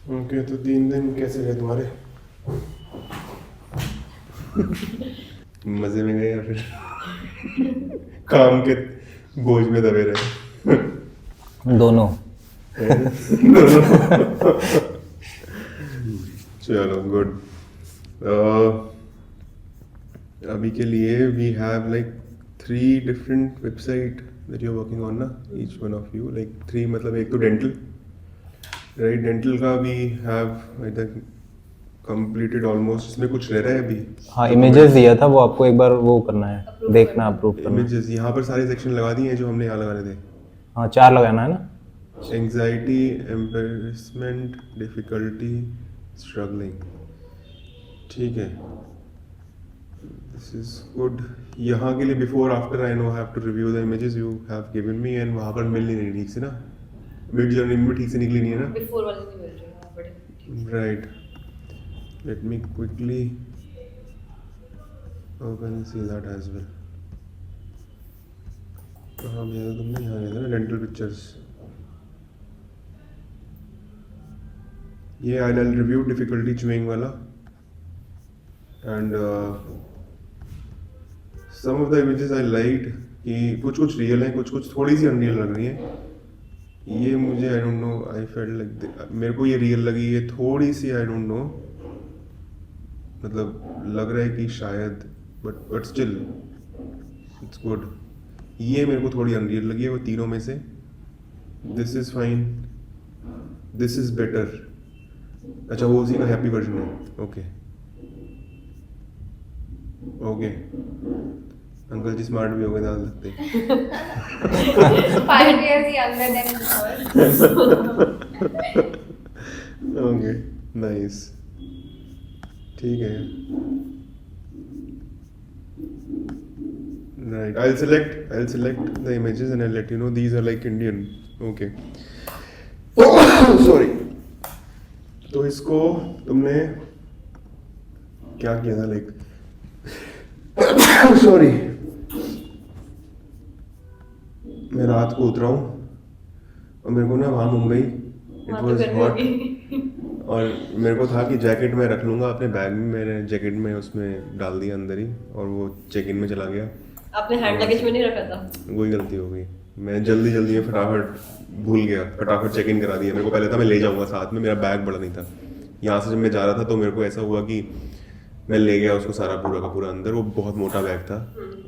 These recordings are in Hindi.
ओके, तो 3 दिन कैसे गए तुम्हारे? मजे में गए या फिर काम के बोझ में दबे रहे? दोनों। दोनों। चलो गुड। अभी के लिए we have like 3 different website that you are working on ना, each one of you like 3, मतलब एक तो डेंटल, राइट? डेंटल का we have I think completed almost. इसमें कुछ रह रहा है अभी? हाँ, इमेजेस दिया था, वो आपको एक बार वो करना है, देखना, अप्रूव करना। इमेजेस यहाँ पर सारे सेक्शन लगा दिए हैं जो हमने यहाँ लगाने थे। हाँ, 4 लगाना है ना। Anxiety, embarrassment, difficulty, struggling. ठीक है, दिस इज गुड। यहाँ के लिए before after I know have to review the images you have given me, and वहाँ पर मिल नहीं रही ठीक से ना, मिड जर्नी में ठीक से निकली नहीं है ना। बिफोर वाले नहीं मिल रही है, but right, let me quickly open see that as well. कहाँ भेजा था तुमने? यहाँ भेजा ना, डेंटल पिक्चर्स। ये I will review difficulty chewing वाला, and some of the images I liked कि कुछ कुछ रियल हैं, कुछ कुछ थोड़ी सी अनरियल लग रही हैं। ये मुझे आई don't no, I felt like मेरे को ये रियल लगी, ये थोड़ी सी आई डोंट नो, मतलब लग रहा है कि शायद, बट स्टिल इट्स गुड। ये मेरे को थोड़ी अनरियल लगी है वो तीनों में से। This is fine, this is better. अच्छा, वो उसी का हैप्पी वर्जन है। ओके ओके, अंकल जी स्मार्ट भी हो गए डाल सकते। 5 years younger than before. Okay, nice, ठीक है। Right, I'll select the images and I'll let you know these are like Indian. Okay. Sorry. तो इसको तुमने क्या किया था लाइक? सॉरी, मैं रात को उतरा हूँ और मेरे को ना वहाँ मुंबई इट वाज हॉट, और मेरे को था कि जैकेट में रख लूँगा अपने बैग में, मैंने जैकेट में उसमें डाल दिया अंदर ही, और वो चेक इन में चला गया। आपने हैंड लगेज में नहीं रखा था? वही गलती हो गई, मैं जल्दी में फटाफट भूल गया, फटाफट चेक इन करा दिया। मेरे को पहले था मैं ले जाऊंगा साथ में, मेरा बैग बड़ा नहीं था। यहाँ से जब मैं जा रहा था तो मेरे को ऐसा हुआ कि मैं ले गया उसको सारा पूरा का पूरा अंदर। वो बहुत मोटा बैग था,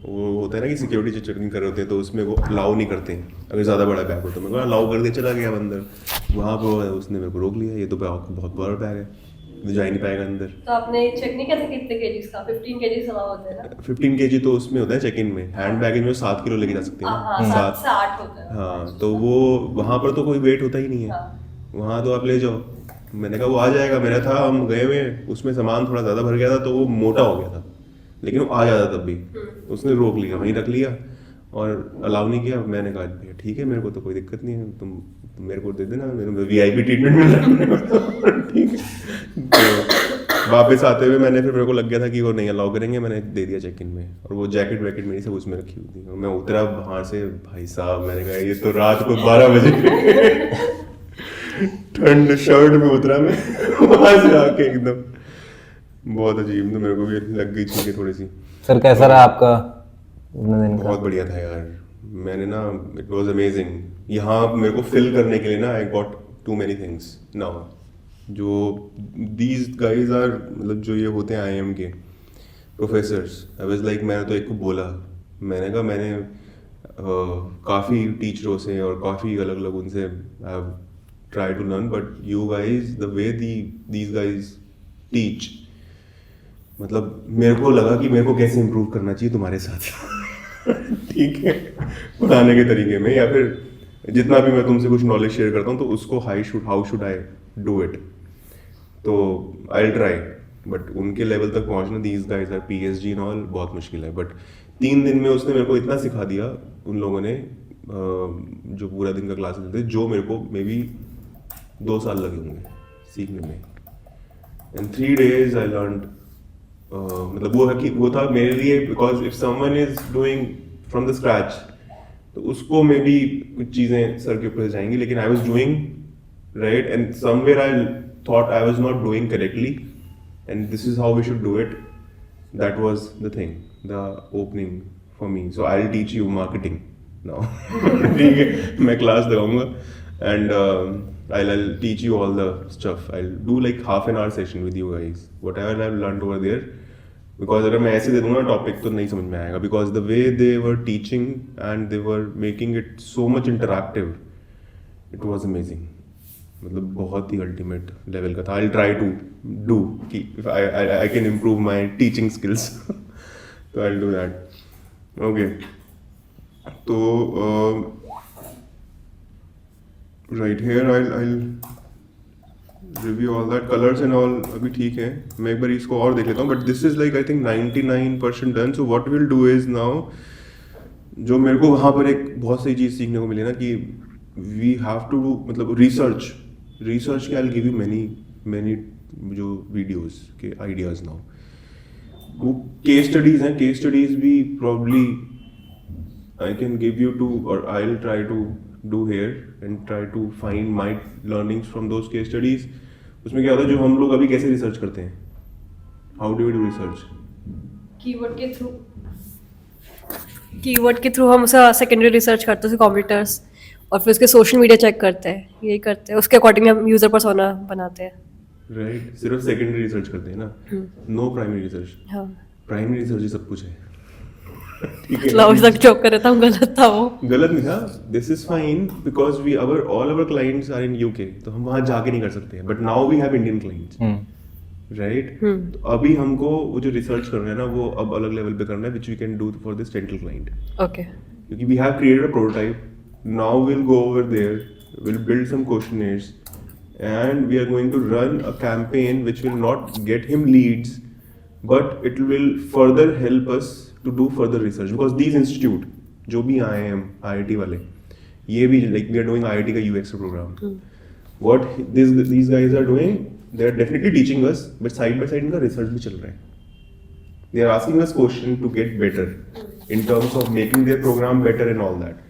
वो होता है ना कि सिक्योरिटी चेकिंग कर रहे होते हैं तो उसमें वो अलाउ नहीं करते हैं अगर ज़्यादा बड़ा बैग हो तो। मेरे को अलाउ कर दिया, चला गया अंदर। वहाँ पर उसने मेरे को रोक लिया, ये तो बहुत बड़ा बैग है, जा ही नहीं पाएगा अंदर। तो आपने चेक नहीं किया था कितने केजीज का? 15 केजीज अलाउ होता है ना? 15 केजी तो उसमें होता है चेक इन में, हैंड बैगेज में 7 किलो लेके जा सकते हैं हाँ, 7 से 8 होता है। हाँ, तो वो वहाँ पर तो कोई वेट होता ही नहीं है। वहाँ तो आप ले जाओ। मैंने कहा वो आ जाएगा, मेरा था हम गए हुए उसमें सामान थोड़ा ज़्यादा भर गया था तो वो मोटा हो गया था, लेकिन वो आ जाता तब भी। उसने रोक लिया, वहीं रख लिया और अलाउ नहीं किया। मैंने कहा भैया ठीक है, मेरे को तो कोई दिक्कत नहीं है, तुम मेरे को दे देना, मेरे VIP ट्रीटमेंट मिल रहा है। ठीक है, तो वापस आते हुए मैंने फिर मेरे को लग गया था कि वो नहीं अलाउ करेंगे, मैंने दे दिया चेक इन में, और वो जैकेट वैकेट मेरी सब उसमें रखी हुई थी। और मैं उतरा वहाँ से, भाई साहब मैंने कहा ये तो रात को 12 बजे ठंड शर्ट में उतरा मैं वहाँ से आके एकदम बहुत अजीब, तो मेरे को भी लग गई चीजें थोड़ी सी। सर कैसा रहा आपका दिन का? बहुत बढ़िया था यार, मैंने ना इट वाज अमेजिंग। यहाँ मेरे को फिल करने के लिए ना I got too many things now. जो दीज गाइज आर, मतलब जो ये होते हैं IIM के प्रोफेसर्स, आई वाज लाइक, मैंने तो एक को बोला, मैंने कहा मैंने काफ़ी टीचरों से और काफ़ी अलग अलग उनसे I have try to learn, but you guys the way these guys teach, मतलब मेरे को लगा कि मेरे को कैसे इम्प्रूव करना चाहिए तुम्हारे साथ। ठीक है, पढ़ाने के तरीके में, या फिर जितना भी मैं तुमसे कुछ नॉलेज शेयर करता हूँ तो उसको how should I do it. तो आई ट्राई, बट उनके लेवल तक पहुँचना, these guys are PhD and all, बहुत मुश्किल है। बट 3 दिन में उसने मेरे को इतना सिखा दिया उन लोगों ने, जो पूरा दिन का क्लास लेते थे, जो मेरे को मे बी 2 साल लगे होंगे सीखने में। एंड 3 days आई लर्नड, मतलब वो है कि वो था मेरे लिए, because if someone is doing from the scratch तो उसको मे बी कुछ चीज़ें सर के ऊपर जाएंगी, लेकिन I was doing right, and somewhere I thought I was not doing correctly, and this is how we should do it. That was the thing, the opening for me. So I'll teach you marketing now. ठीक है, मैं class लगाऊंगा and I'll teach you all the stuff. I'll do like half an hour session with you guys. Whatever I've learned over there. Because अगर मैं ऐसे दे दूँगा टॉपिक तो नहीं समझ में आएगा. Because the way they were teaching and they were making it so much interactive, it was amazing. मतलब बहुत ही अल्टीमेट लेवल का था. I'll try to do कि if I can improve my teaching skills. तो I'll do that. Okay. तो right here I'll review all that. Colors and all अभी ठीक है. मैं एक बार इसको और देख लेता हूँ. But this is like I think 99% done. So what we'll do is now, जो मेरे को वहाँ पर एक बहुत सही चीज़ सीखने को मिली ना कि we have to do मतलब research के I'll give you many जो videos के ideas now. वो case studies हैं. Case studies भी probably I can give you to, or I'll try to do here and try to find my learnings from those case studies. उसमें क्या होता है जो हम लोग अभी कैसे रिसर्च करते हैं? How do we do research? Keyword के थ्रू हम उसका सेकेंडरी रिसर्च करते हैं कंप्यूटर्स, और फिर उसके सोशल मीडिया चेक करते हैं, यही करते हैं. उसके अकॉर्डिंग हम यूजर पर्सोना बनाते हैं. राइट. सिर्फ सेकेंडरी रिसर्च करते हैं ना. No primary research. हाँ, प्राइमरी रिसर्च ही सब कुछ है. ठीक है. मतलब अभी तक जॉब कर रहा था, गलत था वो. गलत नहीं था. This is fine because we all our clients are in UK, तो हम वहाँ जाके नहीं कर सकते. But now we have Indian clients, right. तो अभी हमको वो जो रिसर्च करना है ना वो अब अलग लेवल पे करना है, which we can do for this dental client. Okay. क्योंकि we have created a prototype. Now we'll go over there, we'll build some questionnaires, and we are going to run a campaign which will not get him leads, but it will further help us to do further research. Because these institute, जो भी आए हैं IIT वाले, ये भी like we are doing IIT का UX program. What these guys are doing, they are definitely teaching us, but side by side इनका research भी चल रहा है. They are asking us question to get better in terms of making their program better and all that.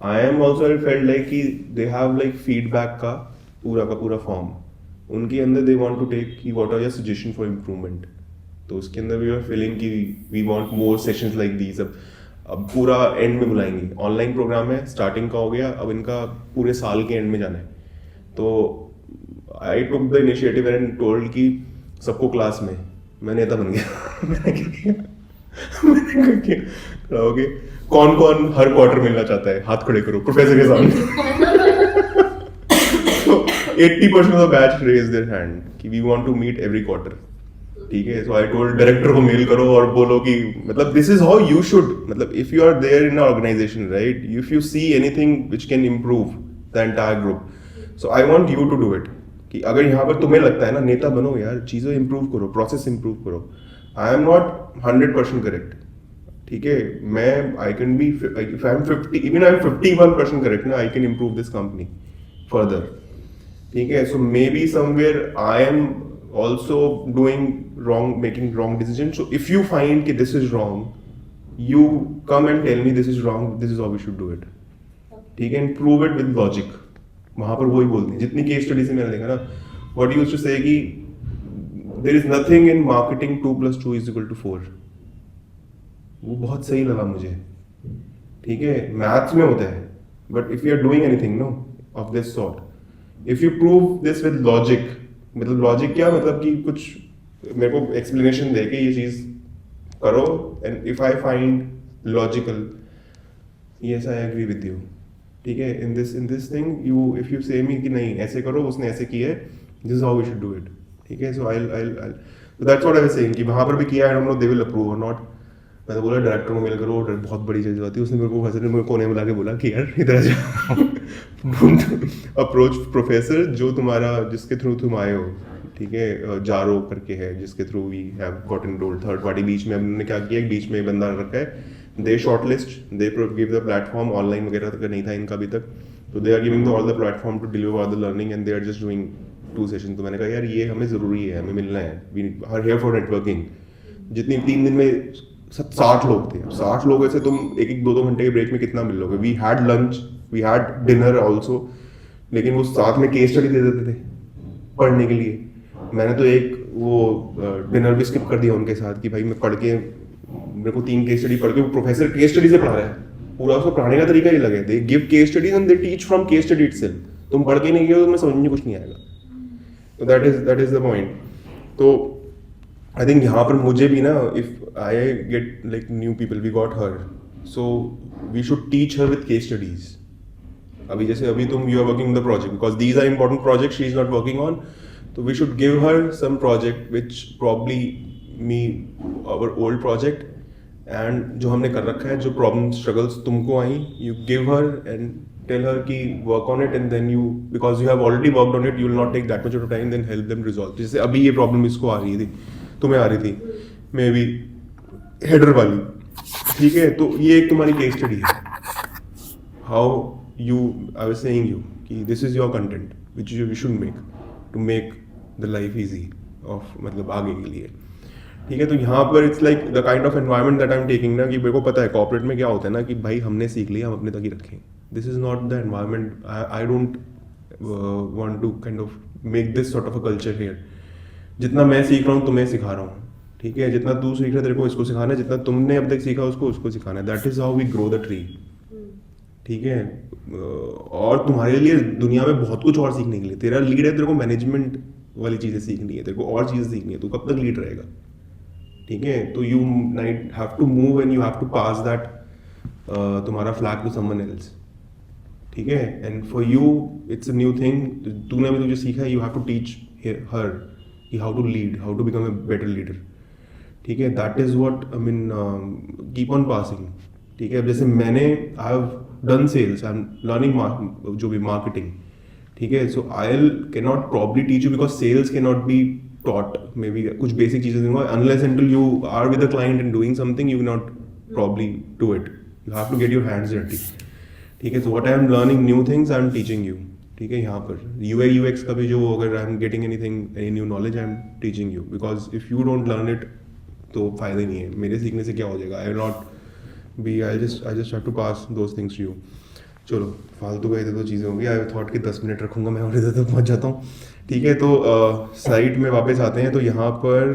I am also felt like कि they have like feedback का पूरा फॉर्म उनके अंदर. they want to take कि what are your suggestion for improvement. तो उसके अंदर we are feeling कि we want more sessions like these. अब पूरा एंड में बुलाएंगे. ऑनलाइन प्रोग्राम है, स्टार्टिंग का हो गया, अब इनका पूरे साल के एंड में जाना है. तो I took the initiative and told कि सबको क्लास में मैं नेता बन गया. मैंने क्या खड़ा हो गया, कौन हर क्वार्टर मिलना चाहता है, हाथ खड़े करो प्रोफेसर के सामने. So 80% of the batch raised their hand कि we want to meet every quarter. ठीक है. So I told डायरेक्टर को मेल करो और बोलो कि मतलब this is how you should, मतलब if you are there in an organization, right, if you see anything which can improve the entire group, so I want you to do it. कि अगर यहाँ पर तुम्हें लगता है ना नेता बनो यार, चीज़ें इम्प्रूव करो, प्रोसेस इम्प्रूव करो. I am not 100% correct. ठीक है. मैं I can be if I am 50, even I am 51% correct ना, I can improve this company further. ठीक है. So maybe somewhere I am also doing wrong, making wrong decision. So if you find कि this is wrong, you come and tell me this is wrong, this is how we should do it. ठीक है. And prove it with logic. वहां पर वही बोलते हैं जितनी केस स्टडी से मैंने देखा ना, व्हाट यूज्ड टू से कि there is nothing in marketing 2 + 2 = 4. वो बहुत सही लगा मुझे. ठीक है. मैथ्स में होता है, but if you are doing anything no of this sort, if you prove this with logic, मतलब लॉजिक क्या मतलब कि कुछ मेरे को एक्सप्लेनेशन दे के ये चीज करो, and if I find logical, yes I agree with you. ठीक है. In this thing you if you say me कि नहीं ऐसे करो, उसने ऐसे किया है, this is how we should do it. ठीक है. So I that's what I was saying कि वहां पर भी किया, I don't know they will approve or not. मैंने बोला डायरेक्टर को मेल करो, बहुत बड़ी चीज़ होती है. उसने मेरे को हंसने में कोने में बुला के बोला कि यार इधर अप्रोच प्रोफेसर जो तुम्हारा जिसके थ्रू तुम आए हो. ठीक है. जारो करके है जिसके through we have got enrolled, third party. बीच में हमने क्या किया, बीच में बंदा रखा है, they shortlist, they give the platform. Online वगैरह तक नहीं था इनका अभी तक, तो they are giving all the platform to deliver all the learning, and they are just doing 2 session. तो मैंने कहा यार ये हमें ज़रूरी है, हमें मिलना है, we are here for networking. जितनी 3 दिन में 60 लोग थे. 60 लोगों से तुम 1-2 घंटे के ब्रेक में कितना मिल लोगे. We had lunch, we had dinner also, लेकिन वो साथ में केस स्टडी दे देते थे. पढ़ने के लिए। मैंने तो एक वो डिनर भी स्किप कर दिया उनके साथ कि भाई मैं पढ़ के, मेरे को 3 केस स्टडी पढ़ के, वो प्रोफेसर केस स्टडी से पढ़ा रहा है, पूरा उसको पढ़ाने का तरीका ही लगे, they give case studies and they teach from case study itself. तुम पढ़ के नहीं गए तो तुम्हें समझ में कुछ नहीं आएगा। तो दैट इज द पॉइंट। तो आई थिंक यहाँ पर मुझे भी ना, if I get like new people, we got her, so we should teach her with case studies. अभी जैसे अभी तुम you are working the project because these are important project she is not working on, तो we should give her some project which probably me our old project, and जो हमने कर रखा है, जो प्रॉब्लम स्ट्रगल्स तुमको आई, you give her and tell हर कि work on it, and then you, because you have already worked on it, you will not take that much of time, then help them resolve. जैसे अभी ये प्रॉब्लम इसको आ रही थी, तुम्हें आ रही थी, मे बी हेडर वाली, ठीक है, तो ये एक तुम्हारी केस स्टडी है। How you, I was saying you कि this is your content which you should make to make the life easy of, मतलब आगे के लिए, ठीक है। तो यहाँ पर it's like the kind of environment that I am taking ना, कि मेरे को पता है कॉर्पोरेट में क्या होता है ना, कि भाई हमने सीख लिया, हम अपने तक ही रखें। This is not the environment, I don't want to kind of make this sort of a culture here. जितना मैं सीख रहा हूँ तुम्हें सिखा रहा हूँ, ठीक है, जितना तू सीख रहा है तेरे को इसको सिखाना है, जितना तुमने अब तक सीखा उसको सिखाना है। That is how we grow the tree, ठीक है। और तुम्हारे लिए दुनिया में बहुत कुछ और सीखने के लिए, तेरा लीड है, तेरे को मैनेजमेंट वाली चीज़ें सीखनी है, तेरे को और चीज़ें सीखनी है, तू कब तक लीड रहेगा, ठीक है। तो you have to move and you have to pass that तुम्हारा फ्लैग टू समवन एल्स, ठीक है। And for you it's a new thing, तूने अभी तुझे सीखा है, you have to teach her कि how to lead, how to become a better leader, ठीक है। That is what I mean, keep on passing, ठीक है। अब जैसे मैंने I have done sales, I am learning जो भी मार्केटिंग, ठीक है। So I can not probably teach you because sales can not be taught, maybe कुछ बेसिक चीजें दूंगा, unless until you are with a client and doing something, you will not probably do it. You have to get your hands dirty, ठीक है। So what I am learning new things, I am teaching you, ठीक है। यहाँ पर UI UX का भी जो, अगर I am getting anything, any new knowledge, I am teaching you, because if you don't learn it, तो फायदा ही नहीं है, मेरे सीखने से क्या हो जाएगा। I will not be, I just have to pass those things to you. चलो फालतू का इधर तो चीज़ें होंगी, आई थॉट कि 10 मिनट रखूँगा मैं और इधर तक पहुँच जाता हूँ, ठीक है। तो साइट में वापस आते हैं। तो यहाँ पर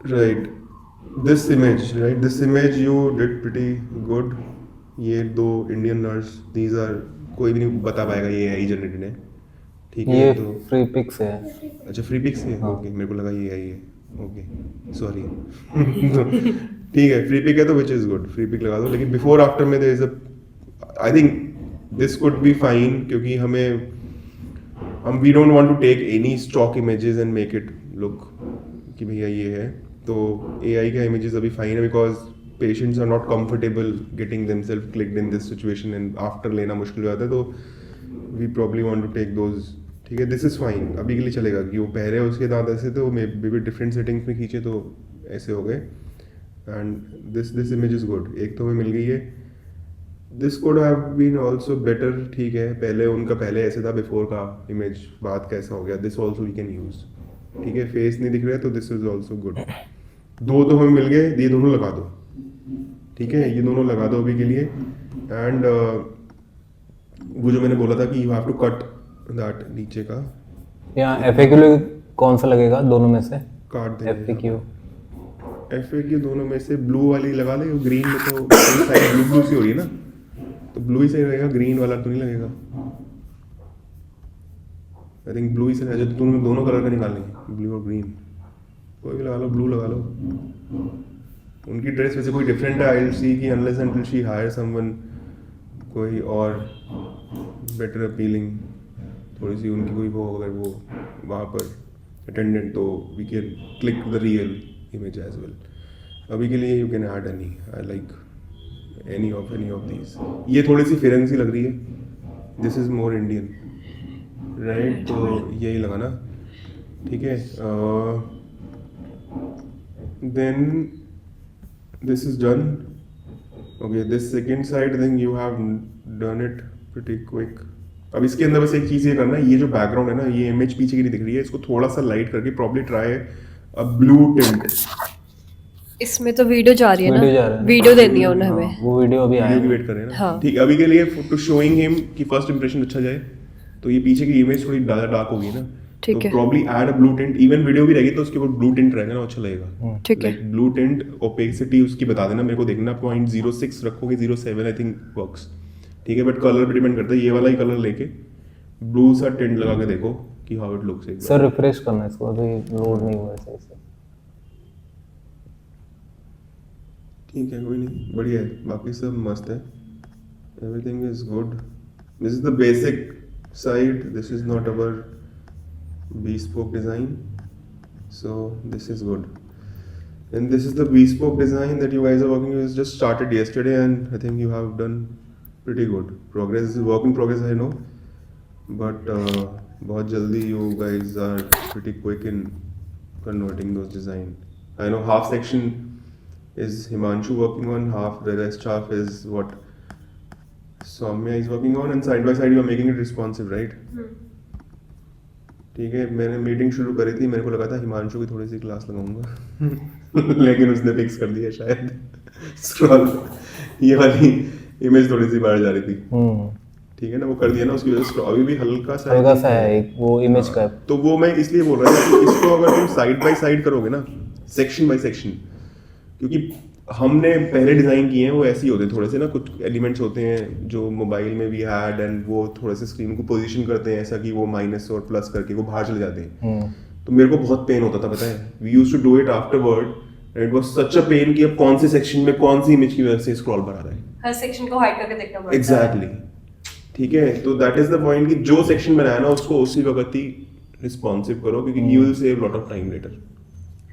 right, this image you did pretty good. ये 2 इंडियन नर्स, दीज आर, कोई भी नहीं बता पाएगा ये AI जनरेटेड है, ठीक है। ये तो फ्री पिक्स है। अच्छा, फ्री पिक्स है, ओके, मेरे को लगा ये AI है, ओके सॉरी। ठीक है, फ्री पिक है तो which is good, Freepik लगा दो। लेकिन बिफोर आफ्टर में there is a, I think this could be fine, क्योंकि हम we don't want to take any stock images and make it look कि भैया ये है। तो AI का इमेजेस अभी फाइन है, because patients are not comfortable getting themself clicked in this situation, and after लेना मुश्किल हो जाता है, तो we probably want to take those, ठीक है। दिस इज फाइन, अभी के लिए चलेगा। कि वो पहले उसके दांत ऐसे थे, वो मे बी डिफरेंट सेटिंग्स में खींचे तो ऐसे हो गए, and this image is good. एक तो हमें मिल गई है, this could have been also better, ठीक है। पहले उनका पहले ऐसे था, बिफोर का इमेज बाद कैसा हो गया, this also we can use, ठीक है। फेस नहीं दिख रहा है तो दिस इज ऑल्सो गुड। 2 तो हमें मिल गए, ये दोनों लगा दो, ठीक है, ये दोनों लगा दो अभी के लिए। एंड वो जो मैंने बोला था कि you have to cut that नीचे का, यहाँ FAQ कौन सा लगेगा दोनों में से? काट देंगे। FAQ दोनों में से ब्लू वाली लगा ले, ग्रीन में तो ब्लू सी हो रही है ना, तो ब्लू ही सही रहेगा, ग्रीन वाला तो नहीं लगेगा। आई थिंक ब्लू ही सही रहेगा। तुमने दोनों कलर का निकालेंगे, ब्लू और ग्रीन, कोई भी लगा लो, ब्लू लगा लो। उनकी ड्रेस वैसे कोई डिफरेंट है, आई विल सी कि unless until she hire someone, कोई और बेटर अपीलिंग थोड़ी सी उनकी कोई वो, अगर वो वहाँ पर अटेंडेंट, तो we can click the real image as well. अभी के लिए you can add any, I like any of these. ये थोड़ी सी फिरंग सी लग रही है, this is more Indian, right, तो यही लगाना, ठीक है। Then this is done, okay. This second site, think you have done it pretty quick. अब इसके अंदर बस एक चीज़ ये करना है, ये जो बैकग्राउंड है ना, ये इमेज पीछे की नहीं दिख रही है, इसको थोड़ा सा लाइट करके प्रॉब्ली ट्राई अ ब्लू टिंट। इसमें तो वीडियो जा रही है वीडियो जा रहा ना, है। वीडियो देनी है उन्हें हमें। वो वीडियो अभी आया वीडियो की है। वेट कर रहे हैं ना, हाँ। ठीक। अभी के लिए टू शोइंग हिम कि फर्स्ट इंप्रेशन अच्छा जाए, तो ये पीछे की इमेज थोड़ी डार्क होगी ना, ठीक तो है। प्रॉब्ली ऐड अ ब्लू टिंट, इवन वीडियो भी रहेगी तो उसके ऊपर ब्लू टिंट रहेगा ना, अच्छा लगेगा। ठीक है। लाइक ब्लू टिंट ओपेसिटी उसकी बता देना मेरे को, देखना 0.06 रखोगे, 0.7 आई थिंक वर्क्स, ठीक है। बट कलर पे डिपेंड करता है, ये वाला ही कलर लेके ब्लू सा टिंट लगा के देखो कि हाउ इट लुक्स एक बार। सर रिफ्रेश करना है इसको, अभी लोड नहीं हुआ है सही से। ठीक है, कोई नहीं, बढ़िया है, बाकी सब मस्त है, everything is good. This is the basic side, this is not our bespoke design, so this is good. And this is the bespoke design that you guys are working with, just started yesterday and I think you have done pretty good progress. This is work in progress, I know, but बहुत जल्दी you guys are pretty quick in converting those design. I know half section is Himanshu working on, the rest half is what Soumya is working on, and side by side you are making it responsive, right? ठीक है, मैंने मीटिंग शुरू करी थी, मेरे को लगा था हिमांशु की थोड़ी सी क्लास लगाऊंगा लेकिन उसने फिक्स कर दिया शायद स्क्रॉल, ये वाली इमेज थोड़ी सी बाहर जा रही थी, ठीक है ना, वो कर दिया ना, उसकी वजह से अभी भी हल्का सा है एक वो इमेज का। तो वो मैं इसलिए बोल रहा था कि इसको अगर तुम साइड बाय साइड करोगे ना, सेक्शन बाय सेक्शन, क्योंकि हमने पहले डिजाइन किए हैं वो ऐसे ही होते हैं, थोड़े से ना कुछ एलिमेंट्स होते हैं जो मोबाइल में भी ऐड, एंड वो थोड़े से स्क्रीन को पोजीशन करते हैं ऐसा कि वो माइनस और प्लस करके वो बाहर चले जाते हैं। तो मेरे को बहुत पेन होता था, पता है, we used to do it afterward, it was such a pain कि अब कौन से सेक्शन में कौन सी इमेज की वजह से स्क्रॉल बार आ रहा है, हर सेक्शन को हाइड करके देखना पड़ता है। एग्जैक्टली, ठीक है। तो दैट इज द पॉइंट कि जो सेक्शन बनाया ना उसको उसी वक्त ही रिस्पॉन्सिव करो, क्योंकि you will save lot of time later,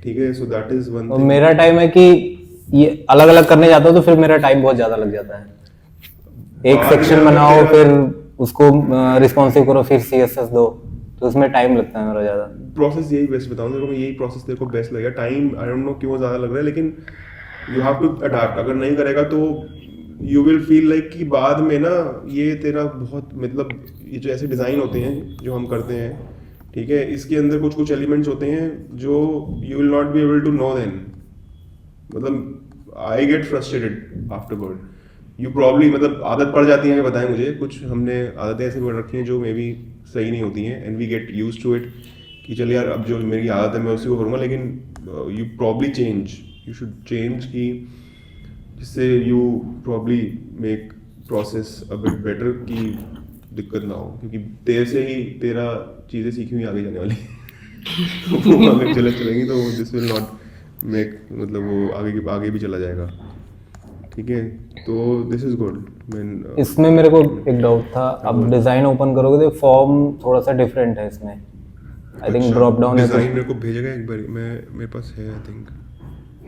ठीक है। So that is one thing. मेरा टाइम है कि ये अलग अलग करने जाता हूँ तो फिर मेरा टाइम बहुत ज्यादा लग जाता है। एक सेक्शन बनाओ, फिर उसको रिस्पॉन्सिव करो, फिर सीएसएस दो, तो उसमें टाइम लगता है मेरा ज्यादा। प्रोसेस यही बेस्ट बताऊं तेरे को मैं, यही प्रोसेस तेरे को बेस्ट लगेगा। टाइम आई डोंट नो क्यों ज्यादा लग रहा है, लेकिन यू हैव टू अडैप्ट। अगर नहीं करेगा तो यू विल फील लाइक कि बाद में ना ये तेरा बहुत, मतलब ये जो ऐसे डिजाइन होते हैं जो हम करते हैं, ठीक है, इसके अंदर कुछ कुछ एलिमेंट्स होते हैं जो you will not be able to know then, मतलब I get frustrated afterward, you probably, मतलब आदत पड़ जाती है, हमें बताएं मुझे, कुछ हमने आदतें ऐसे पकड़ रखी हैं जो मे बी सही नहीं होती हैं, and we get use to it कि चल यार अब जो मेरी आदत है मैं उसी को करूँगा, लेकिन you probably change, you should change कि जिससे you probably make process a bit better कि दिक्कत ना हो, क्योंकि तेरे से ही तेरा चीज़ें सीखी हुई आगे जाने वाली वो अगर चलेंगी तो दिस विल नॉट मेक, मतलब वो आगे भी चला जाएगा, ठीक है। तो दिस इज गुड। इसमें मेरे को एक डाउट था, अब डिजाइन ओपन करोगे तो फॉर्म थोड़ा सा डिफरेंट है इसमें, आई थिंक ड्रॉप डाउन है, डिजाइन मेरे को भेजेगा एक बार, मेरे पास है, आई थिंक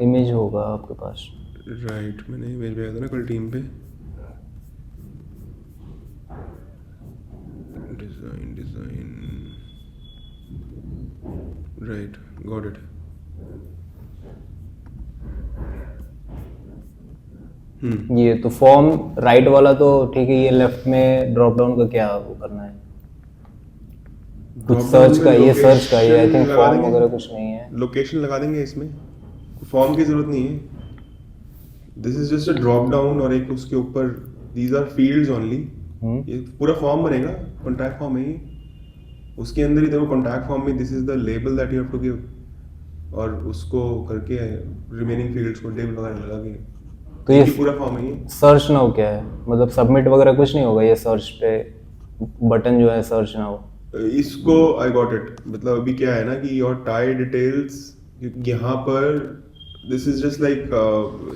इमेज होगा आपके पास, राइट, मैंने इमेज भेजा था ना कल टीम पे, डिजाइन राइट, गॉट इट। ये तो फॉर्म राइट वाला तो ठीक है, ये लेफ्ट में ड्रॉप डाउन का क्या वो करना है, कुछ सर्च का, ये सर्च का, ये आई थिंक फॉर्म वगैरह कुछ नहीं है, लोकेशन लगा देंगे इसमें, फॉर्म की जरूरत नहीं है, this is just a drop down और एक उसके ऊपर दीज आर फील्ड्स ओनली, ये पूरा फॉर्म बनेगा, कॉन्टैक्ट फॉर्म है ये, उसके अंदर ही देखो कॉन्टैक्ट फॉर्म में this is the label that you have to give, और उसको करके रिमेनिंग फील्ड्स को टेबल वगैरह लगा के, तो ये पूरा फॉर्म है ये। सर्च नाउ क्या है, मतलब सबमिट वगैरह कुछ नहीं होगा, ये सर्च पे बटन जो है सर्च नाउ, इसको आई गॉट इट, मतलब अभी क्या है ना कि योर टायर डिटेल्स, यहाँ पर this is just like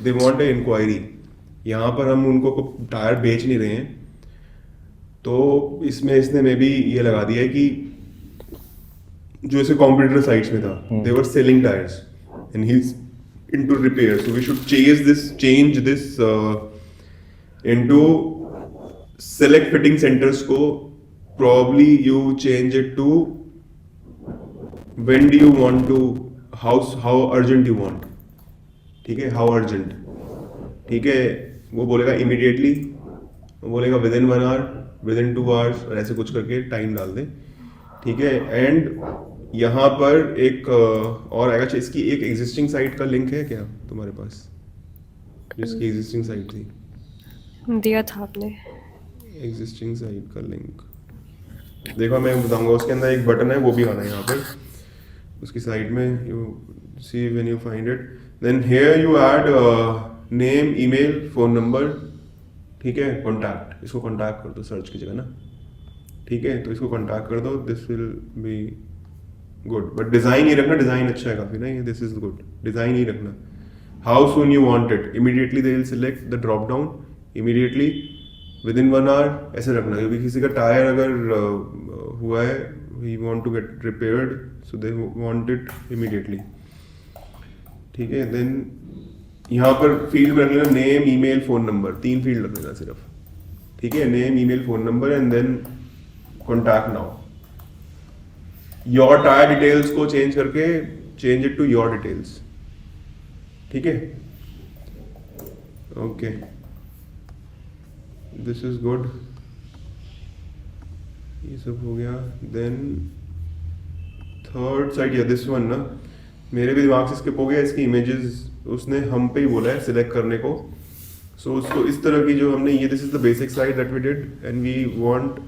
they want a enquiry, यहाँ पर हम उनको टायर बेच नहीं रहे हैं, तो इसमें इसने मे बी ये लगा दिया है कि जो ऐसे कॉम्पिटिटर साइट्स में था, they were selling tyres and he is into repair, so we should change this into select fitting centers को probably you change it to when do you want to, how urgent you want, ठीक है, how urgent, ठीक है, वो बोलेगा immediately, वो बोलेगा within 1 hour, within 2 hours, और ऐसे कुछ करके टाइम डाल दे, ठीक है। एंड यहाँ पर एक और आएगा, इसकी एक एग्जिस्टिंग साइट का लिंक है क्या तुम्हारे पास, जिसकी एग्जिस्टिंग साइट थी, दिया था आपने, एग्जिस्टिंग साइट का लिंक देखो मैं बताऊंगा, उसके अंदर एक बटन है, वो भी आना है यहाँ पर उसकी साइड में, you see when you find it, then here you add name, email, phone number, ठीक है, कॉन्टैक्ट, इसको कॉन्टैक्ट कर दो सर्च की जगह ना, ठीक है, तो इसको कॉन्टैक्ट कर दो, this will be good, but design ही रखना, डिज़ाइन अच्छा है काफ़ी ना, ये दिस इज गुड, डिज़ाइन ही रखना। How soon you want it, immediately they will select the drop down, immediately, within 1 hour, ऐसे रखना, क्योंकि किसी का टायर अगर हुआ है, we want to get repaired, so they want it immediately, ठीक है। देन यहाँ पर फील्ड रख लेना name, email, phone number, 3 field रख लेना सिर्फ, ठीक है, name, email, phone number, and then contact now. Your tyre details को चेंज करके change it to your details, ठीक है, ओके, दिस इज गुड, ये सब हो गया। देन थर्ड साइड, या दिस वन ना, मेरे भी दिमाग से स्किप हो गया, इसकी इमेजेस उसने हम पे ही बोला है सिलेक्ट करने को, सो उसको इस तरह की जो हमने ये, this is the basic site that we did, and we want,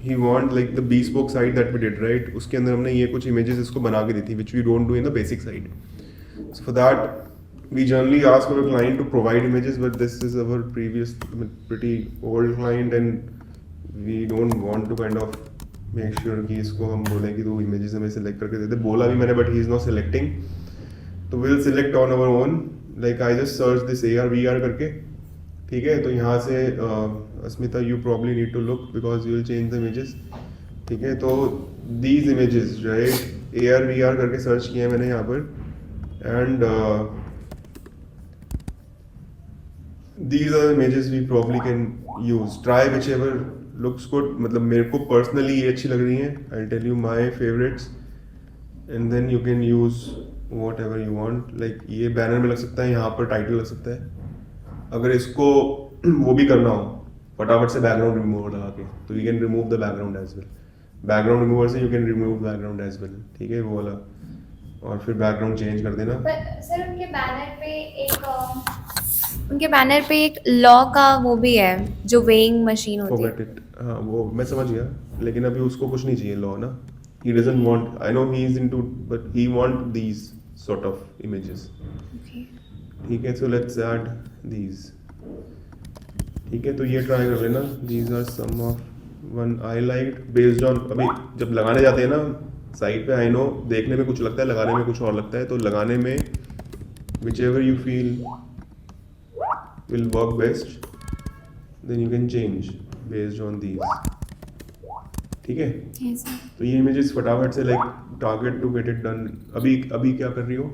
he want like the bespoke site that we did, right, उसके अंदर हमने ये कुछ इमेजेस इसको बना के दी थी, which we don't do in the basic side, so for that we generally ask our client to provide images, but this is our previous pretty old client, and we don't want to kind of make sure कि इसको हम बोले कि दो इमेजेस हमें सेलेक्ट करके देते, बोला भी मैंने, but he is not selecting, तो will select on our own, like I just search this AR/VR करके, ठीक है, तो यहाँ से Asmita you probably need to look because you will change the images, ठीक है, तो दीज इमेजेस, राइट, AR/VR करके सर्च किया है मैंने यहाँ पर, and these are images we probably can use, try whichever looks good, मतलब मेरे को पर्सनली ये अच्छी लग रही हैं, I tell you my favourites, and then you can use whatever you want, like ये बैनर में लग सकता है, यहाँ पर टाइटल लग सकता है, अगर इसको वो भी करना हो फटाफट से बैकग्राउंड रिमूवर लगा के, तो you can remove the background as well, background remover से you can remove background as well, ठीक है, वो वाला, और फिर बैकग्राउंड चेंज कर देना। पर सर उनके बैनर पे एक लॉ का वो भी है, जो वेइंग मशीन होती है। Forget it, हाँ वो मैं समझ गया, लेकिन अभी उसको कुछ नहीं चाहिए लॉ ना, he doesn't want, I know he is into, but he want these sort of images, Okay. ठीक है, so let's add these, ठीक है, तो ये ट्राई कर लेना, these are some of one I liked based on, अभी जब लगाने जाते हैं ना साइट पे, आई नो देखने में कुछ लगता है, लगाने में कुछ और लगता है, तो लगाने में whichever you feel will work best, then you can change based on these, ठीक है, Yes, sir. तो ये इमेजेस फटाफट से like target to get it done. अभी क्या कर रही हो?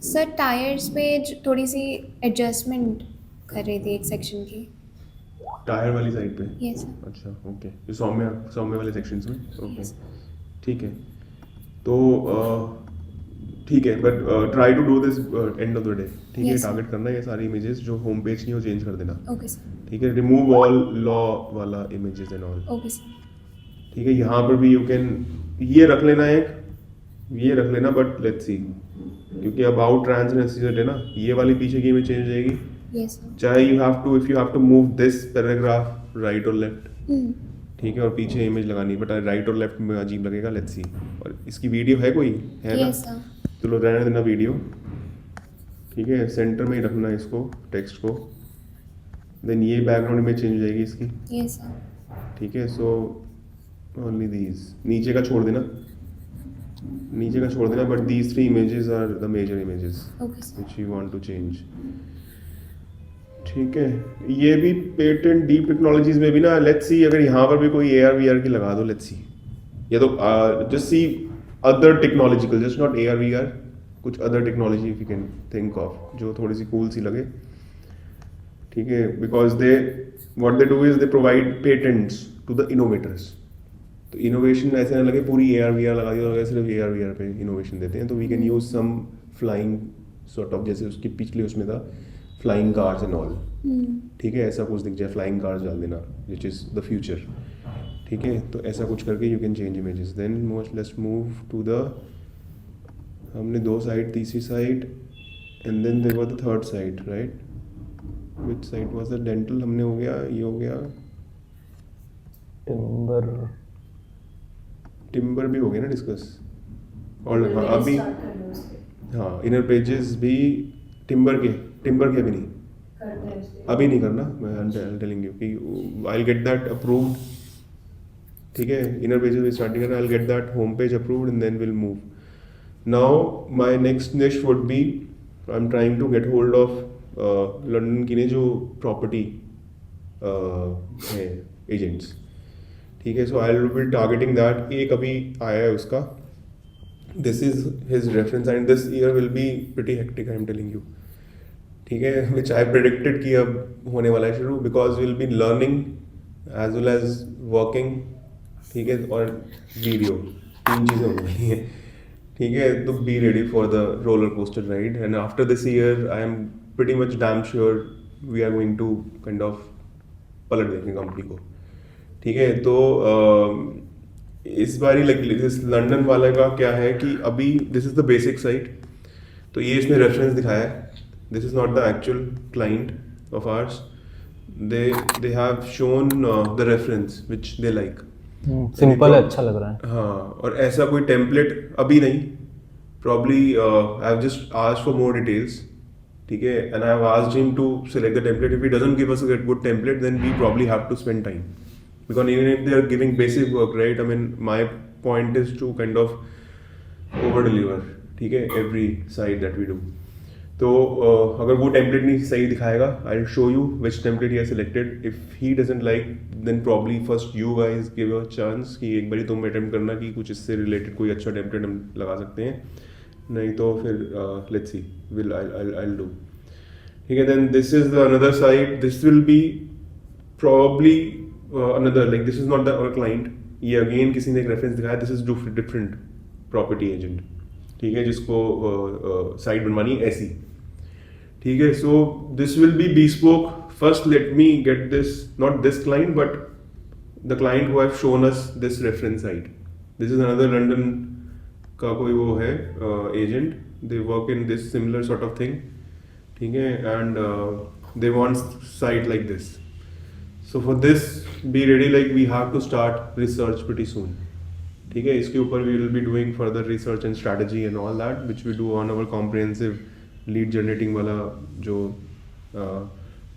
सर टायर्स पे थोड़ी सी एडजस्टमेंट कर रही थी एक सेक्शन की। टायर वाली साइड पे? Yes sir. अच्छा ओके, ये सौम्य वाले सेक्शंस में, ओके Yes. ठीक है, तो ठीक है, but try to do this end of the day, ठीक है, Yes, sir. टारगेट करना है ये सारी इमेजेस जो होम पेज की, वो चेंज कर देना, ओके सर। ठीक है, रिमूव ऑल लॉ वाला images and all, okay sir. ठीक है, यहाँ पर भी यू कैन ये रख लेना, ये रख लेना, बट लेट्स सी, क्योंकि अबाउट ट्रांस है ना, ये वाली पीछे की इमेज चेंज हो जाएगी, यस सर। चाहे if you have to move this paragraph right और लेफ्ट, ठीक है, और पीछे इमेज लगानी, बट राइट और लेफ्ट में अजीब लगेगा, लेट्स सी। और इसकी वीडियो है कोई, है ना? Yes sir. चलो रहने देना वीडियो, ठीक है, सेंटर में ही रखना है इसको, टेक्स्ट को, देन ये बैकग्राउंड इमेज चेंज हो जाएगी इसकी, यस सर। ठीक है, सो ओनली दीज, नीचे का छोड़ देना, but these 3 images are the major images okay sir. which you want to change, ठीक है, ये भी पेटेंट डीप टेक्नोलॉजीज में भी ना, लेट्स सी अगर यहाँ पर भी कोई AR/VR की लगा दो, लेट्स सी, या तो just see other technological, just not AR/VR, कुछ other technology if you can think of जो थोड़ी सी कूल सी लगे, ठीक है, because they what they do is they provide patents to the innovators, तो इनोवेशन ऐसे ना लगे पूरी AR/VR लगा दी और सिर्फ AR/VR पे इनोवेशन देते हैं, तो we can use some flying sort of, जैसे उसके पिछले उसमें था फ्लाइंग कार्स एंड ऑल, ठीक है, ऐसा कुछ दिख जाए, फ्लाइंग कार्स डाल देना विच इज़ द फ्यूचर, ठीक है, तो ऐसा कुछ करके you can change images. Then most let's move to the, हमने 2 साइड, तीसरी side, and then there was the third side, right, which side was the dental, हमने हो गया, ये हो गया, टिम्बर टिम्बर भी हो गया ना डिस्कस, और हाँ अभी हाँ इनर पेजेस भी टिम्बर के भी नहीं, अभी नहीं करना, मैं आई एम टेलिंग यू कि I will get that approved, ठीक है, इनर पेजेस भी स्टार्ट करना, I will get that home page approved and then will move. Now my next niche would be, I am trying to get hold of London की ने जो प्रॉपर्टी है एजेंट्स, ठीक है, so I will be targeting that. एक अभी आया है उसका, this is his reference and this year will be pretty hectic, I am telling you, ठीक है, विच आई प्रेडिक्टेड कि अब होने वाला है शुरू, because will be learning as well as working, ठीक है, और वीडियो, 3 चीज़ें हो गई हैं, ठीक है. तो be ready for the roller coaster ride and after this year I am pretty much damn sure we are going to kind of पलट देंगे कंपनी को, ठीक है. तो इस बारी लाइक इस लंदन वाले का क्या है कि अभी this is the basic site, तो ये इसने रेफरेंस दिखाया है, this is not the actual client of hours, they have shown the reference which they like. Simple है, अच्छा लग रहा है. हाँ, और ऐसा कोई टेम्पलेट अभी नहीं, probably I have just asked for more details, ठीक है, and I have asked him to select the template. If he doesn't give us a good template then we probably have to spend time, because even if they are giving basic work, right, I mean my point is to kind of over deliver, ठीक है, every side that we do. तो अगर वो टेम्पलेट नहीं सही दिखाएगा, I will show you which template he has selected. If he doesn't like then probably first you guys give a chance कि एक बारी तुम अटेम्प्ट करना कि कुछ इससे रिलेटेड कोई अच्छा टेम्पलेट हम लगा सकते हैं, नहीं तो फिर let's see will I do, ठीक है. Then this is the another side, this will be probably another, like this is not the our client, ये अगेन किसी ने एक रेफरेंस दिखाया, this is different property agent, ठीक है, जिसको साइट बनवानी है ऐसी, ठीक है. So this will be bespoke. First let me get this, not this client but the client who have shown us this reference site. This is another London का कोई वो है agent, they work in this similar sort of thing, ठीक है, and they want site like this. So for this, be ready, like we have to start research pretty soon. ठीक है, इसके ऊपर we will be doing further research and strategy and all that, which we do on our comprehensive lead generating वाला जो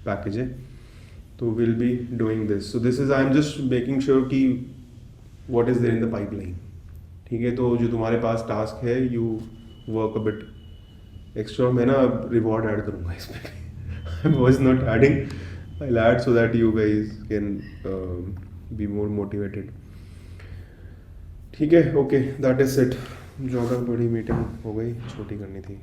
package है. तो we'll be doing this. So this is I am just making sure कि what is there in the pipeline. ठीक है, तो जो तुम्हारे पास task है, you work a bit extra. मैं ना reward add करूँगा इसमें. I was not adding. I'll add so that you guys can be more motivated. ठीक है, okay, that is it. ज़्यादा बड़ी मीटिंग हो गई, छोटी करनी थी.